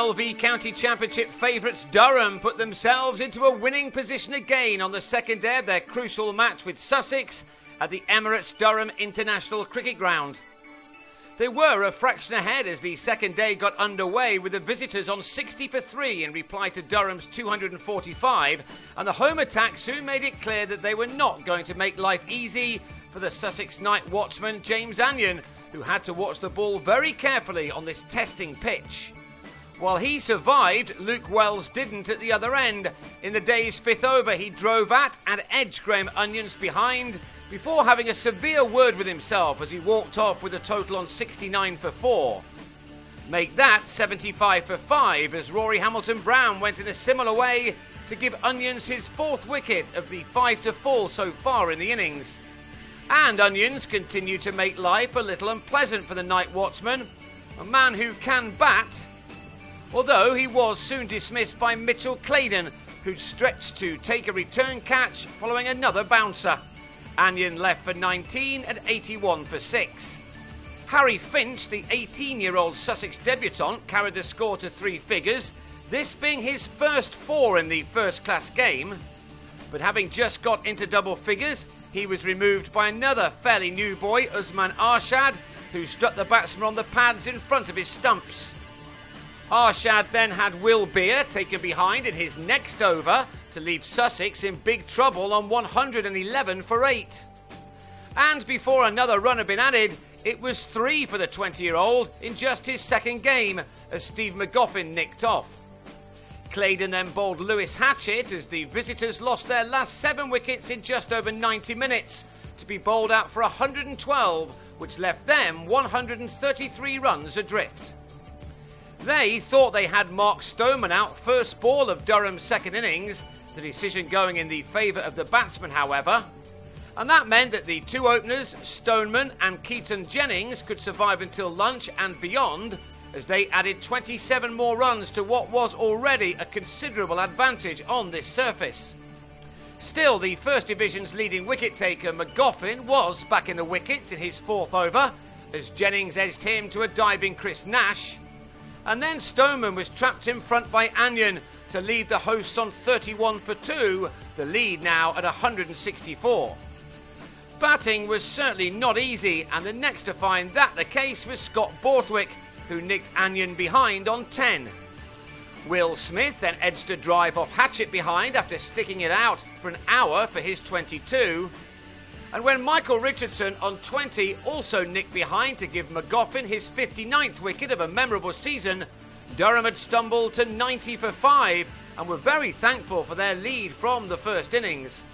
LV County Championship favourites Durham put themselves into a winning position again on the second day of their crucial match with Sussex at the Emirates Durham International Cricket Ground. They were a fraction ahead as the second day got underway, with the visitors on 60 for 3 in reply to Durham's 245, and the home attack soon made it clear that they were not going to make life easy for the Sussex night watchman James Anion, who had to watch the ball very carefully on this testing pitch. While he survived, Luke Wells didn't at the other end. In the day's fifth over, he drove at and edged Graham Onions behind before having a severe word with himself as he walked off with a total on 69 for 4. Make that 75 for 5 as Rory Hamilton-Brown went in a similar way to give Onions his fourth wicket of the 5 to fall so far in the innings. And Onions continued to make life a little unpleasant for the night watchman, a man who can bat, although he was soon dismissed by Mitchell Claydon, who stretched to take a return catch following another bouncer. Anion left for 19 and 81 for 6. Harry Finch, the 18-year-old Sussex debutant, carried the score to 3 figures, this being his first 4 in the first-class game. But having just got into double figures, he was removed by another fairly new boy, Usman Arshad, who struck the batsman on the pads in front of his stumps. Arshad then had Will Beer taken behind in his next over to leave Sussex in big trouble on 111 for 8. And before another run had been added, it was 3 for the 20-year-old in just his second game as Steve McGoffin nicked off. Claydon then bowled Lewis Hatchett as the visitors lost their last 7 wickets in just over 90 minutes to be bowled out for 112, which left them 133 runs adrift. They thought they had Mark Stoneman out first ball of Durham's second innings, the decision going in the favour of the batsman, however. And that meant that the 2 openers, Stoneman and Keaton Jennings, could survive until lunch and beyond, as they added 27 more runs to what was already a considerable advantage on this surface. Still, the First Division's leading wicket-taker, McGoffin, was back in the wickets in his 4th over, as Jennings edged him to a diving Chris Nash. And then Stoneman was trapped in front by Anion to lead the hosts on 31 for 2, the lead now at 164. Batting was certainly not easy, and the next to find that the case was Scott Borthwick, who nicked Anion behind on 10. Will Smith then edged a drive off Hatchett behind after sticking it out for an hour for his 22. And when Michael Richardson on 20 also nicked behind to give McGoffin his 59th wicket of a memorable season, Durham had stumbled to 90 for 5 and were very thankful for their lead from the first innings.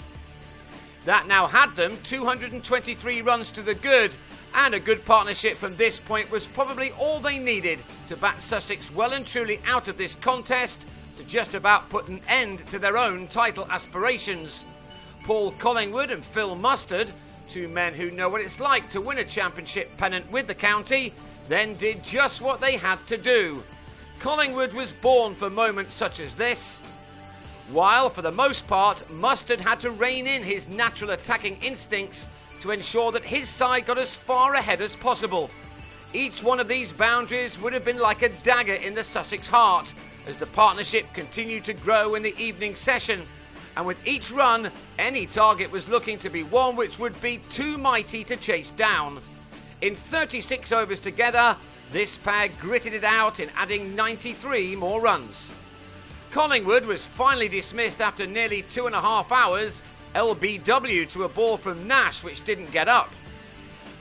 That now had them 223 runs to the good, and a good partnership from this point was probably all they needed to bat Sussex well and truly out of this contest to just about put an end to their own title aspirations. Paul Collingwood and Phil Mustard, 2 men who know what it's like to win a championship pennant with the county, then did just what they had to do. Collingwood was born for moments such as this, while for the most part Mustard had to rein in his natural attacking instincts to ensure that his side got as far ahead as possible. Each one of these boundaries would have been like a dagger in the Sussex heart as the partnership continued to grow in the evening session. And with each run, any target was looking to be one which would be too mighty to chase down. In 36 overs together, this pair gritted it out in adding 93 more runs. Collingwood was finally dismissed after nearly 2.5 hours, LBW to a ball from Nash which didn't get up.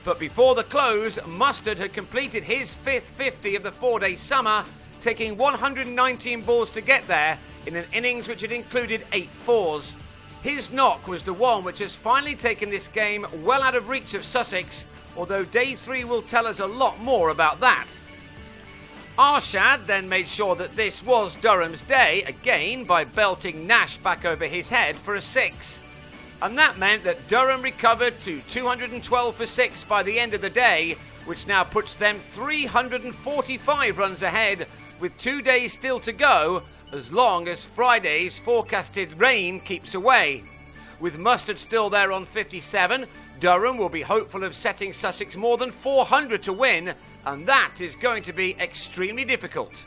But before the close, Mustard had completed his 5th 50 of the 4-day summer, taking 119 balls to get there in an innings which had included 8 fours. His knock was the one which has finally taken this game well out of reach of Sussex, although day 3 will tell us a lot more about that. Arshad then made sure that this was Durham's day again by belting Nash back over his head for a 6. And that meant that Durham recovered to 212 for 6 by the end of the day, which now puts them 345 runs ahead with 2 days still to go, as long as Friday's forecasted rain keeps away. With Mustard still there on 57, Durham will be hopeful of setting Sussex more than 400 to win, and that is going to be extremely difficult.